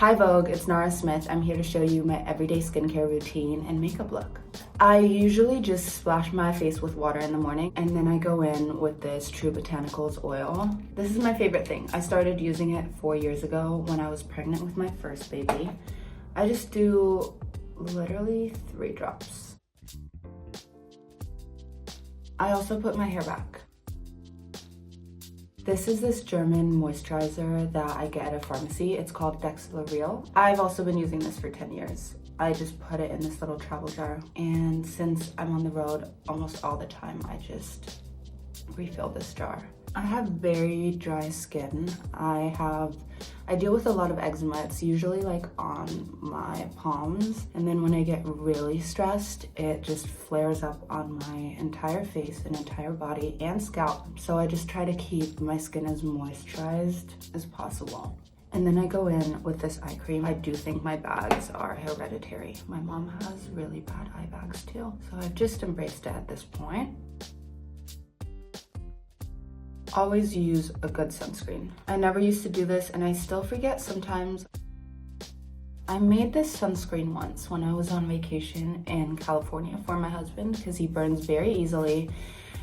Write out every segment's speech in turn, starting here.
Hi Vogue, it's Nara Smith. I'm here to show you my everyday skincare routine and makeup look. I usually just splash my face with water in the morning and then I go in with this True Botanicals oil. This is my favorite thing. I started using it 4 years ago when I was pregnant with my first baby. I just do literally 3 drops. I also put my hair back. This is this German moisturizer that I get at a pharmacy. It's called Real. I've also been using this for 10 years. I just put it in this little travel jar. And since I'm on the road almost all the time, I just refill this jar. I have very dry skin. I deal with a lot of eczema. It's usually like on my palms. And then when I get really stressed, it just flares up on my entire face and entire body and scalp. So I just try to keep my skin as moisturized as possible. And then I go in with this eye cream. I do think my bags are hereditary. My mom has really bad eye bags too. So I've just embraced it at this point. Always use a good sunscreen. I never used to do this and I still forget sometimes. I made this sunscreen once when I was on vacation in California for my husband because he burns very easily,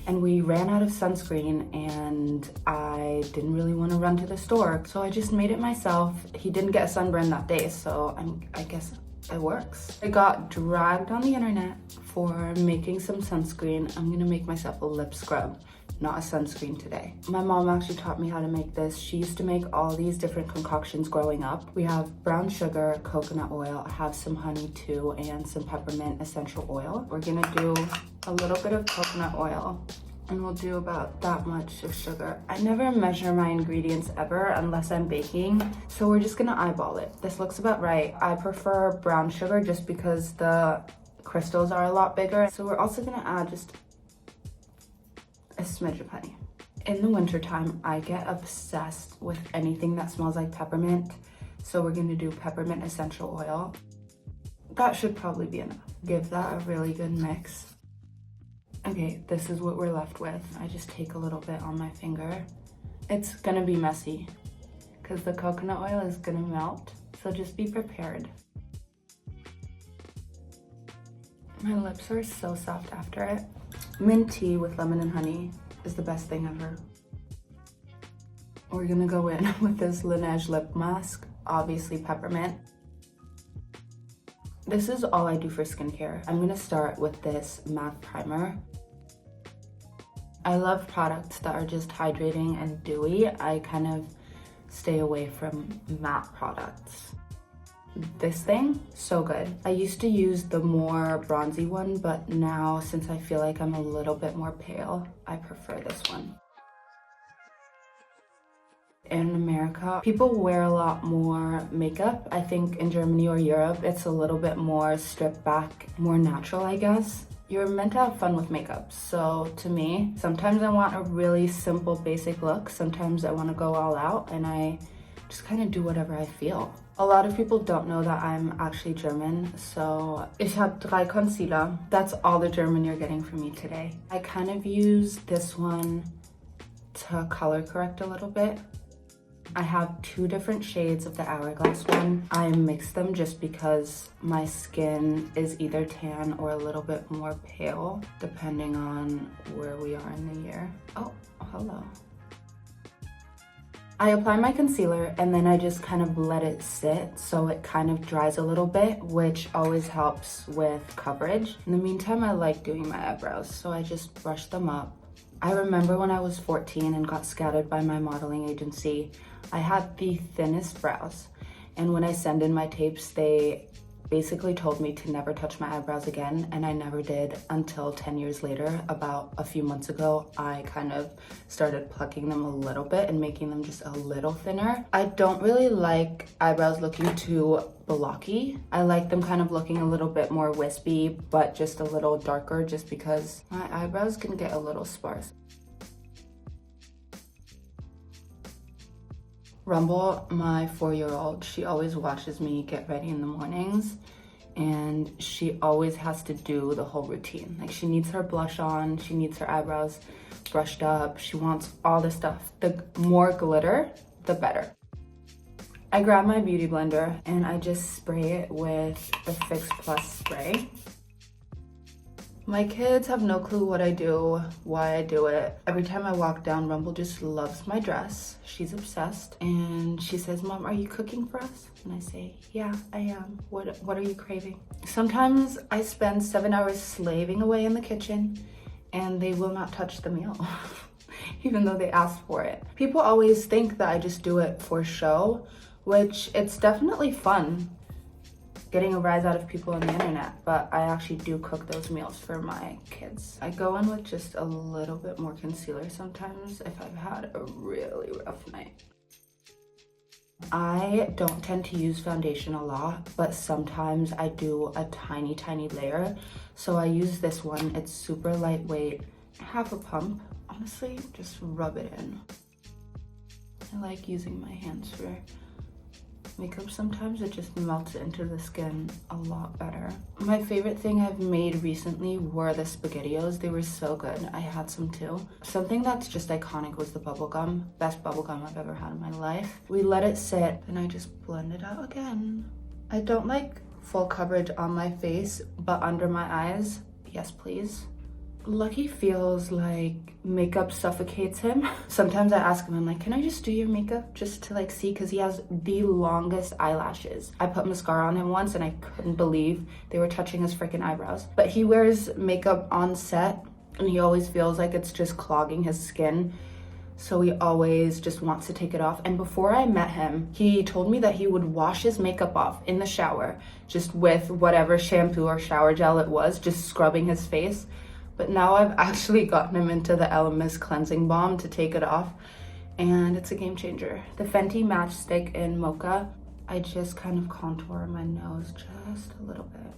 and we ran out of sunscreen and I didn't really want to run to the store, so I just made it myself. He didn't get a sunburn that day, so I guess it works. I got dragged on the internet for making some sunscreen. I'm gonna make myself a lip scrub, not a sunscreen today. My mom actually taught me how to make this. She used to make all these different concoctions growing up. We have brown sugar, coconut oil, I have some honey too, and some peppermint essential oil. We're gonna do a little bit of coconut oil, and we'll do about that much of sugar. I never measure my ingredients ever unless I'm baking, so we're just gonna eyeball it. This looks about right. I prefer brown sugar just because the crystals are a lot bigger. So we're also gonna add just a smidge of honey. In the wintertime, I get obsessed with anything that smells like peppermint. So we're gonna do peppermint essential oil. That should probably be enough. Give that a really good mix. Okay, this is what we're left with. I just take a little bit on my finger. It's gonna be messy because the coconut oil is gonna melt, so just be prepared. My lips are so soft after it. Mint tea with lemon and honey is the best thing ever. We're gonna go in with this Laneige lip mask, obviously peppermint. This is all I do for skincare. I'm gonna start with this matte primer. I love products that are just hydrating and dewy. I kind of stay away from matte products. This thing, so good. I used to use the more bronzy one, but now since I feel like I'm a little bit more pale, I prefer this one. In America, people wear a lot more makeup. I think in Germany or Europe, it's a little bit more stripped back, more natural, I guess. You're meant to have fun with makeup. So to me, sometimes I want a really simple, basic look. Sometimes I want to go all out and I just kind of do whatever I feel. A lot of people don't know that I'm actually German, so ich habe 3 Concealer. That's all the German you're getting from me today. I kind of use this one to color correct a little bit. I have 2 different shades of the Hourglass one. I mix them just because my skin is either tan or a little bit more pale, depending on where we are in the year. Oh, hello. I apply my concealer and then I just kind of let it sit so it kind of dries a little bit, which always helps with coverage. In the meantime, I like doing my eyebrows, so I just brush them up. I remember when I was 14 and got scouted by my modeling agency, I had the thinnest brows. And when I send in my tapes, they basically told me to never touch my eyebrows again, and I never did until 10 years later. About a few months ago, I kind of started plucking them a little bit and making them just a little thinner. I don't really like eyebrows looking too blocky. I like them kind of looking a little bit more wispy, but just a little darker, just because my eyebrows can get a little sparse. Rumble, my 4-year-old, she always watches me get ready in the mornings, and she always has to do the whole routine. Like, she needs her blush on, she needs her eyebrows brushed up, she wants all this stuff. The more glitter, the better. I grab my beauty blender and I just spray it with the Fix Plus spray. My kids have no clue what I do, why I do it. Every time I walk down, Rumble just loves my dress. She's obsessed and she says, "Mom, are you cooking for us?" And I say, "Yeah, I am. What are you craving?" Sometimes I spend 7 hours slaving away in the kitchen and they will not touch the meal, even though they asked for it. People always think that I just do it for show, which it's definitely fun getting a rise out of people on the internet, but I actually do cook those meals for my kids. I go in with just a little bit more concealer sometimes if I've had a really rough night. I don't tend to use foundation a lot, but sometimes I do a tiny layer. So I use this one. It's super lightweight, half a pump. Honestly, just rub it in. I like using my hands for makeup sometimes. It just melts into the skin a lot better. My favorite thing I've made recently were the SpaghettiOs. They were so good. I had some too. Something that's just iconic was the bubblegum. Best bubblegum I've ever had in my life. We let it sit and I just blend it out again. I don't like full coverage on my face, but under my eyes, yes please. Lucky feels like makeup suffocates him. Sometimes I ask him, I'm like, "Can I just do your makeup just to like see?" Because he has the longest eyelashes. I put mascara on him once and I couldn't believe they were touching his freaking eyebrows. But he wears makeup on set and he always feels like it's just clogging his skin. So he always just wants to take it off. And before I met him, he told me that he would wash his makeup off in the shower, just with whatever shampoo or shower gel it was, just scrubbing his face. But now I've actually gotten him into the Elemis cleansing balm to take it off, and it's a game changer. The Fenty Matchstick in Mocha, I just kind of contour my nose just a little bit.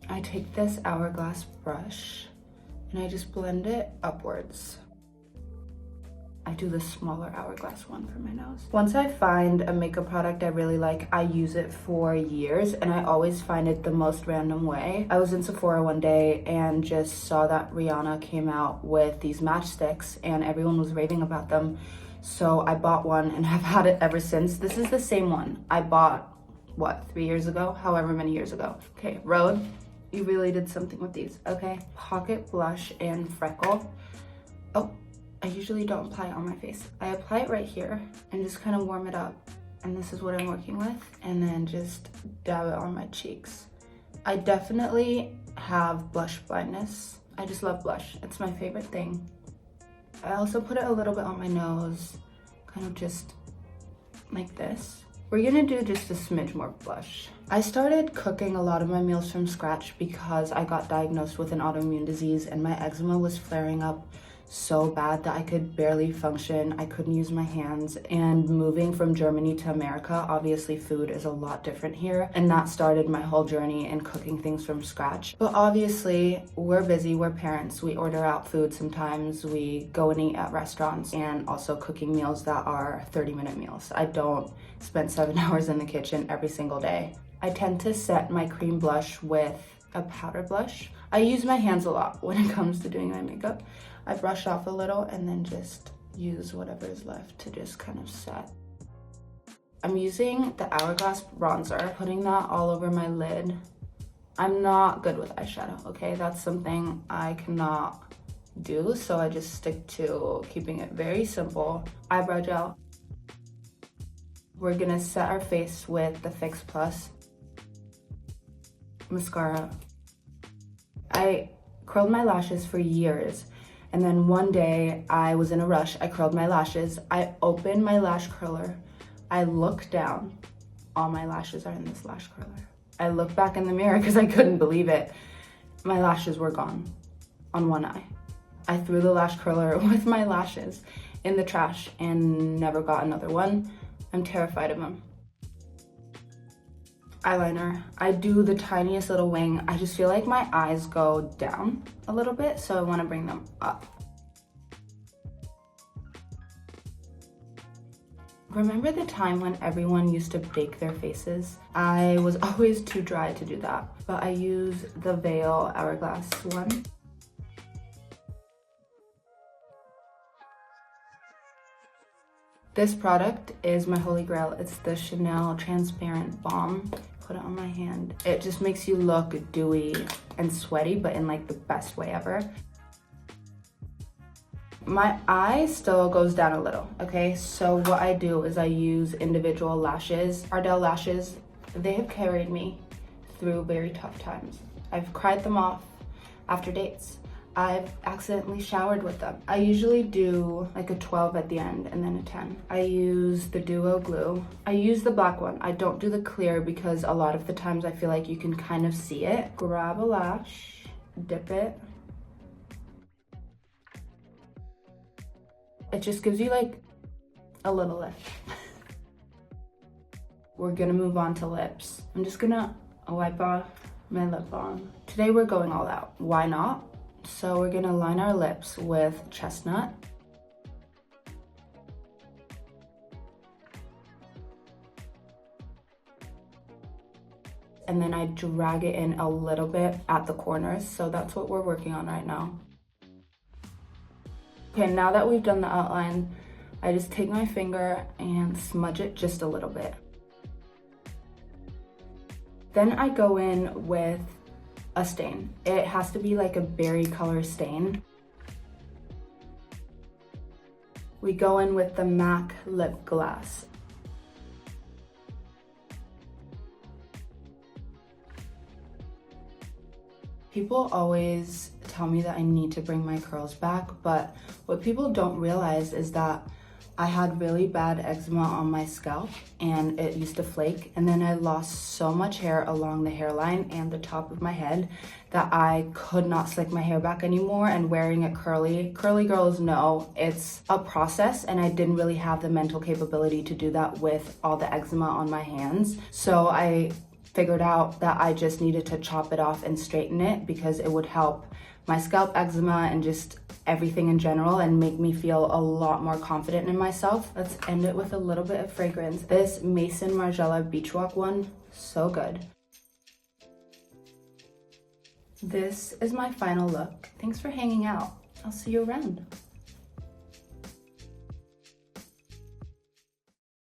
I take this hourglass brush and I just blend it upwards. I do the smaller hourglass one for my nose. Once I find a makeup product I really like, I use it for years and I always find it the most random way. I was in Sephora one day and just saw that Rihanna came out with these matchsticks and everyone was raving about them. So I bought one and have had it ever since. This is the same one I bought, what, 3 years ago? However many years ago. Okay, Rhode, you really did something with these. Okay, Pocket Blush and Freckle. Oh, I usually don't apply it on my face. I apply it right here and just kind of warm it up. And this is what I'm working with. And then just dab it on my cheeks. I definitely have blush blindness. I just love blush. It's my favorite thing. I also put it a little bit on my nose, kind of just like this. We're gonna do just a smidge more blush. I started cooking a lot of my meals from scratch because I got diagnosed with an autoimmune disease and my eczema was flaring up so bad that I could barely function. I couldn't use my hands, and moving from Germany to America, obviously food is a lot different here, and that started my whole journey in cooking things from scratch. But obviously we're busy, we're parents, we order out food sometimes, we go and eat at restaurants, and also cooking meals that are 30-minute meals. I don't spend 7 hours in the kitchen every single day. I tend to set my cream blush with a powder blush. I use my hands a lot when it comes to doing my makeup. I brush off a little and then just use whatever is left to just kind of set. I'm using the Hourglass bronzer, putting that all over my lid. I'm not good with eyeshadow, okay? That's something I cannot do, so I just stick to keeping it very simple. Eyebrow gel. We're gonna set our face with the Fix Plus mascara. I curled my lashes for years. And then one day I was in a rush, I curled my lashes, I opened my lash curler, I look down, all my lashes are in this lash curler. I looked back in the mirror because I couldn't believe it. My lashes were gone on one eye. I threw the lash curler with my lashes in the trash and never got another one. I'm terrified of them. Eyeliner. I do the tiniest little wing. I just feel like my eyes go down a little bit, so I want to bring them up. Remember the time when everyone used to bake their faces? I was always too dry to do that, but I use the Veil Hourglass one. This product is my holy grail. It's the Chanel Transparent Balm. Put it on my hand. It just makes you look dewy and sweaty, but in like the best way ever. My eye still goes down a little, okay? So what I do is I use individual lashes. Ardell lashes, they have carried me through very tough times. I've cried them off after dates. I've accidentally showered with them. I usually do like a 12 at the end and then a 10. I use the duo glue. I use the black one. I don't do the clear because a lot of the times I feel like you can kind of see it. Grab a lash, dip it. It just gives you like a little lift. We're gonna move on to lips. I'm just gonna wipe off my lip balm. Today we're going all out. Why not? So we're gonna line our lips with chestnut. And then I drag it in a little bit at the corners. So that's what we're working on right now. Okay, now that we've done the outline, I just take my finger and smudge it just a little bit. Then I go in with a stain. It has to be like a berry color stain. We go in with the MAC lip gloss. People always tell me that I need to bring my curls back, but what people don't realize is that I had really bad eczema on my scalp and it used to flake, and then I lost so much hair along the hairline and the top of my head that I could not slick my hair back anymore, and wearing it curly girls know it's a process, and I didn't really have the mental capability to do that with all the eczema on my hands. So I figured out that I just needed to chop it off and straighten it because it would help my scalp eczema and just everything in general and make me feel a lot more confident in myself. Let's end it with a little bit of fragrance. This Maison Margiela Beach Walk one, so good. This is my final look. Thanks for hanging out. I'll see you around.